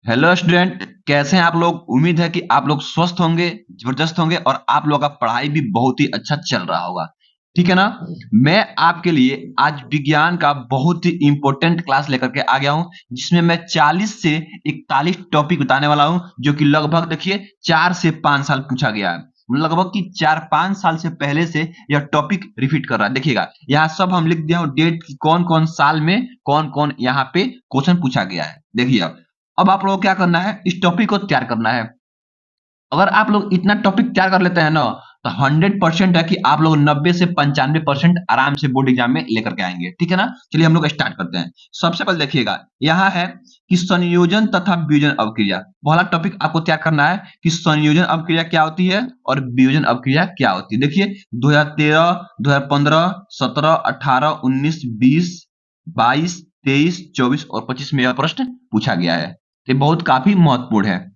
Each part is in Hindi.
हेलो स्टूडेंट, कैसे हैं आप लोग। उम्मीद है कि आप लोग स्वस्थ होंगे, जबरदस्त होंगे और आप लोगों का पढ़ाई भी बहुत ही अच्छा चल रहा होगा। ठीक है ना। मैं आपके लिए आज विज्ञान का बहुत ही इंपॉर्टेंट क्लास लेकर के आ गया हूं, जिसमें मैं 40 से 41 टॉपिक बताने वाला हूं, जो कि लगभग देखिए 4 से 5 साल पूछा गया है। लगभग कि 4-5 साल से पहले से यह टॉपिक रिपीट कर रहा है। देखिएगा, यहाँ सब हम लिख दिया हूं डेट की, कौन कौन साल में कौन कौन यहाँ पे क्वेश्चन पूछा गया है। देखिए अब आप लोगों को क्या करना है, इस टॉपिक को तैयार करना है। अगर आप लोग इतना टॉपिक तैयार कर लेते हैं ना, तो 100% है कि आप लोग 90 से 95% आराम से बोर्ड एग्जाम में लेकर के आएंगे। ठीक है ना। चलिए हम लोग स्टार्ट करते हैं। सबसे पहले देखिएगा, यहाँ है कि संयोजन तथा वियोजन अवक्रिया। पहला टॉपिक आपको तैयार करना है कि संयोजन अवक्रिया क्या होती है और वियोजन अवक्रिया क्या होती है। देखिए 2013, 2015, 17, 18, 19, 20, 22, 23, 24 और 25 में यह प्रश्न पूछा गया है। ये बहुत काफी महत्वपूर्ण है।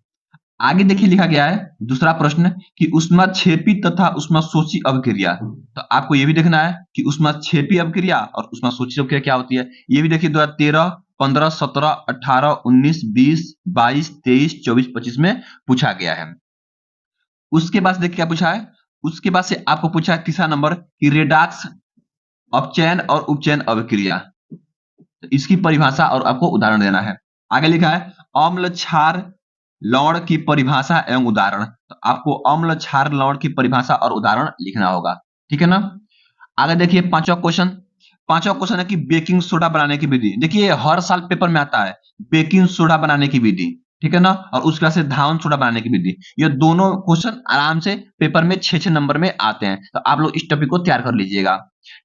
आगे देखिए लिखा गया है दूसरा प्रश्न कि ऊष्माक्षेपी तथा ऊष्माशोषी अभिक्रिया। तो आपको ये भी देखना है कि ऊष्माक्षेपी अभिक्रिया और ऊष्माशोषी अभिक्रिया क्या होती है। ये भी देखिए 2013, 15, 17, 18, 19, 20, 22, 23, 24, 25 में पूछा गया है। उसके बाद देखिए क्या पूछा है। उसके बाद से आपको पूछा है तीसरा नंबर कि रेडॉक्स, अपचयन और उपचयन अभिक्रिया। तो इसकी परिभाषा और आपको उदाहरण देना है। आगे लिखा है अम्ल क्षार लवण की परिभाषा एवं उदाहरण। तो आपको अम्ल क्षार लवण की परिभाषा और उदाहरण लिखना होगा। ठीक है ना। आगे देखिए पांचवा क्वेश्चन है कि बेकिंग सोडा बनाने की विधि। देखिए हर साल पेपर में आता है बेकिंग सोडा बनाने की विधि। ठीक है ना। और उसके बाद से धावन सोडा बनाने की विधि। ये दोनों क्वेश्चन आराम से पेपर में 6-6 नंबर में आते हैं। तो आप लोग इस टॉपिक को तैयार कर लीजिएगा।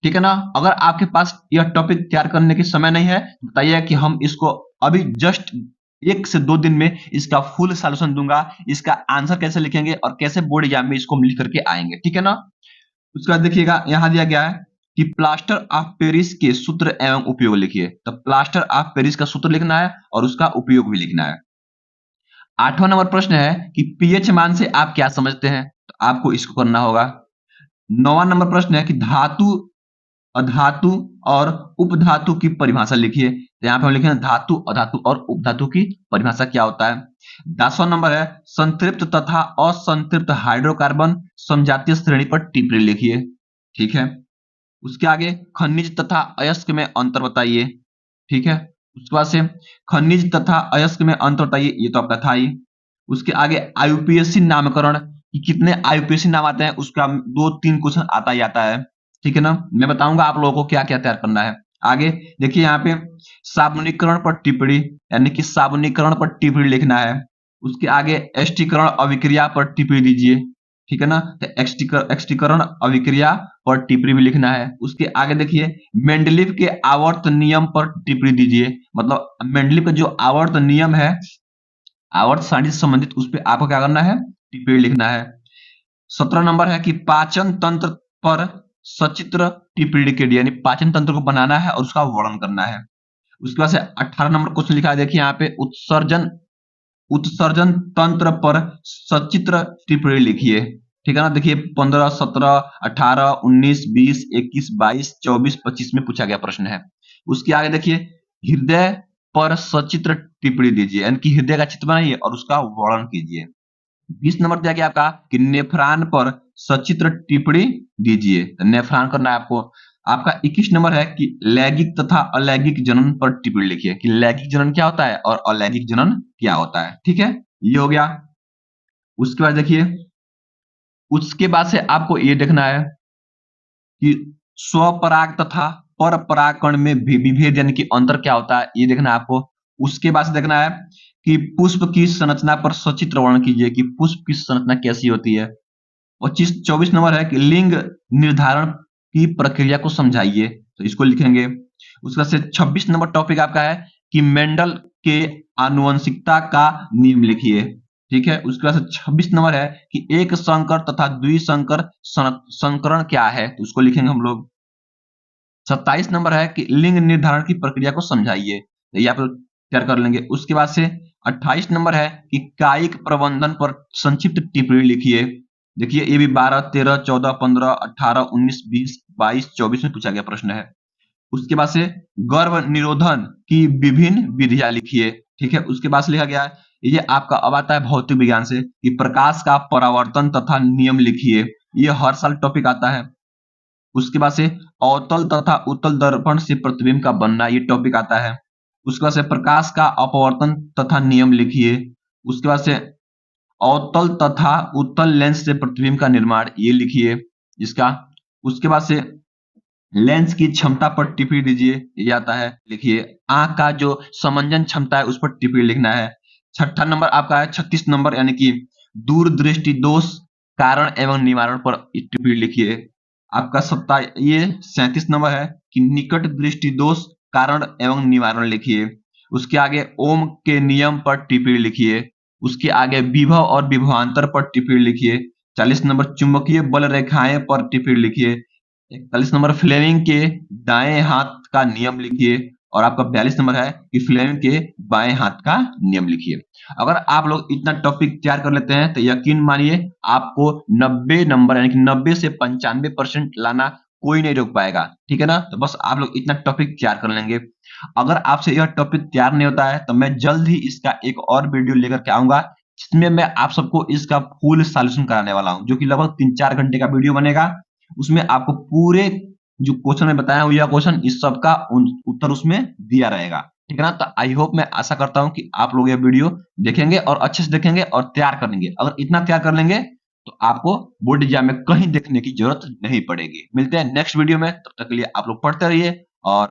ठीक है ना। अगर आपके पास यह टॉपिक तैयार करने की समय नहीं है, बताइए कि हम इसको अभी जस्ट 1 से 2 दिन में इसका फुल सॉल्यूशन दूंगा। इसका आंसर कैसे लिखेंगे और कैसे बोर्ड एग्जाम में इसको हम लिख करके आएंगे। ठीक है ना। उसके बाद देखिएगा यहां दिया गया है कि प्लास्टर ऑफ पेरिस के सूत्र एवं उपयोग लिखिए। तो प्लास्टर ऑफ पेरिस का सूत्र लिखना है और उसका उपयोग भी लिखना है। 8वां नंबर प्रश्न है कि पीएच मान से आप क्या समझते हैं। तो आपको इसको करना होगा। 9वां नंबर प्रश्न है कि धातु, अधातु और उपधातु की परिभाषा लिखिए। तो यहाँ पे हम लिखेंगे धातु, अधातु और उपधातु की परिभाषा क्या होता है। 10वां नंबर है संतृप्त तथा असंतृप्त हाइड्रोकार्बन समजातीय श्रेणी पर टिप्पणी लिखिए। ठीक है। उसके आगे खनिज तथा अयस्क में अंतर बताइए। ठीक है। उसके बाद से खनिज तथा अयस्क में अंतर बताइए, ये तो आपका था ही। उसके आगे आईयूपीएसी नामकरण कि कितने आईयूपीएसी नाम आते हैं, उसका 2-3 क्वेश्चन आता ही आता है। ठीक है ना। मैं बताऊंगा आप लोगों को क्या क्या तैयार करना है। आगे देखिए यहाँ पे साबुनीकरण पर टिप्पणी, यानी कि साबुनीकरण पर टिप्पणी लिखना है। उसके आगे एष्टीकरण अभिक्रिया पर टिप्पणी दीजिए। ठीक है ना। तो एक्सटीकरण अभिक्रिया पर टिप्पणी भी लिखना है। उसके आगे देखिए मेंडलीव के आवर्त नियम पर टिप्पणी दीजिए। मतलब मेंडलीव का जो आवर्त नियम है, आवर्त सारणी से संबंधित, उस पर आपको क्या करना है, टिप्पणी लिखना है। 17 नंबर है कि पाचन तंत्र पर सचित्र टिप्पणी के लिए, यानी पाचन तंत्र को बनाना है और उसका वर्णन करना है। उसके बाद से 18 नंबर क्वेश्चन लिखा है। देखिए यहाँ पे उत्सर्जन उत्सर्जन तंत्र पर सचित्र टिप्पणी लिखिए। ठीक है ना। देखिए 15, 17, 18, 19, 20, 21, 22, 24, 25 में पूछा गया प्रश्न है। उसके आगे देखिए हृदय पर सचित्र टिप्पणी दीजिए, यानी कि हृदय का चित्र बनाइए और उसका वर्णन कीजिए। 20 नंबर दिया गया आपका कि नेफ्रॉन पर सचित्र टिप्पणी दीजिए। तो नेफ्रॉन करना है आपको। आपका 21 नंबर है कि लैंगिक तथा अलैंगिक जनन पर टिप्पणी लिखिए कि लैंगिक जनन क्या होता है और अलैंगिक जनन क्या होता है। ठीक है, ये हो गया। उसके बाद देखिए, उसके बाद से आपको ये देखना है कि स्वपराग तथा पर परागकण में विभेद, यानी कि अंतर क्या होता है, ये देखना है आपको। उसके बाद से देखना है कि पुष्प की संरचना पर सचित्र वर्णन कीजिए कि पुष्प की संरचना कैसी होती है। 24 नंबर है कि लिंग निर्धारण की प्रक्रिया को समझाइए। तो इसको लिखेंगे। उसका से 26 नंबर टॉपिक आपका है कि मेंडल के आनुवंशिकता का नियम लिखिए। ठीक है। उसके बाद 26 नंबर है कि एक संकर तथा द्विसंकर संकरण क्या है, तो उसको लिखेंगे हम लोग। 27 नंबर है कि लिंग निर्धारण की प्रक्रिया को समझाइए। तो ये आप लोग तैयार कर लेंगे। उसके बाद से 28 नंबर है कि कायिक प्रबंधन पर संक्षिप्त टिप्पणी लिखिए। देखिए ये भी 12, 13, 14, 15, 18, 19, 20, 22, 24 में पूछा गया प्रश्न है। उसके बाद से गर्भ निरोधन की विभिन्न विधियां लिखिए। ठीक है। उसके बाद से लिखा गया है ये आपका अब आता है भौतिक विज्ञान से कि प्रकाश का परावर्तन तथा नियम लिखिए। ये हर साल टॉपिक आता है। उसके बाद से अवतल तथा उत्तल दर्पण से प्रतिबिंब का बनना, ये टॉपिक आता है। उसके बाद से प्रकाश का अपवर्तन तथा नियम लिखिए। उसके बाद से अवतल तथा उत्तल लेंस से प्रतिबिंब का निर्माण, ये लिखिए इसका। उसके बाद से लेंस की क्षमता पर टिप्पणी दीजिए, ये आता है, लिखिए। आंख का जो समंजन क्षमता है उस पर टिप्पणी लिखना है। छठा नंबर आपका है 36 नंबर, यानी कि दूरदृष्टि दोष कारण एवं निवारण पर टिप्पणी लिखिए। आपका ये 37 नंबर है कि निकट दृष्टि दोष कारण एवं निवारण लिखिए। उसके आगे ओम के नियम पर टिप्पणी लिखिए। उसके आगे विभव और विभवांतर पर टिप्पणी लिखिए। 40 नंबर चुंबकीय बल रेखाएं पर टिप्पणी लिखिए। 41 नंबर फ्लेमिंग के दाएं हाथ का नियम लिखिए। और आपका 42 नंबर है कि फ्लेमिंग के बाएं हाथ का नियम लिखिए। अगर आप लोग इतना टॉपिक तैयार कर लेते हैं तो यकीन मानिए आपको 90 नंबर यानी कि 90 से 95% लाना कोई नहीं रोक पाएगा। ठीक है ना? तो बस आप लोग इतना टॉपिक तैयार कर लेंगे। अगर आपसे यह टॉपिक तैयार नहीं होता है तो मैं जल्द ही इसका एक और वीडियो लेकर के आऊंगा, जिसमें मैं आप सबको इसका फुल सॉल्यूशन कराने वाला हूं, जो कि लगभग 3-4 घंटे का वीडियो बनेगा। उसमें आपको पूरे जो क्वेश्चन में बताया हूं, यह क्वेश्चन इस सब का उत्तर उसमें दिया रहेगा। ठीक है ना? तो आई होप, मैं आशा करता हूं कि आप लोग यह वीडियो देखेंगे और अच्छे से देखेंगे और तैयार कर लेंगे। अगर इतना तैयार कर लेंगे तो आपको बोर्ड एग्जाम में कहीं देखने की जरूरत नहीं पड़ेगी। मिलते हैं नेक्स्ट वीडियो में, तब तक के लिए आप लोग पढ़ते रहिए और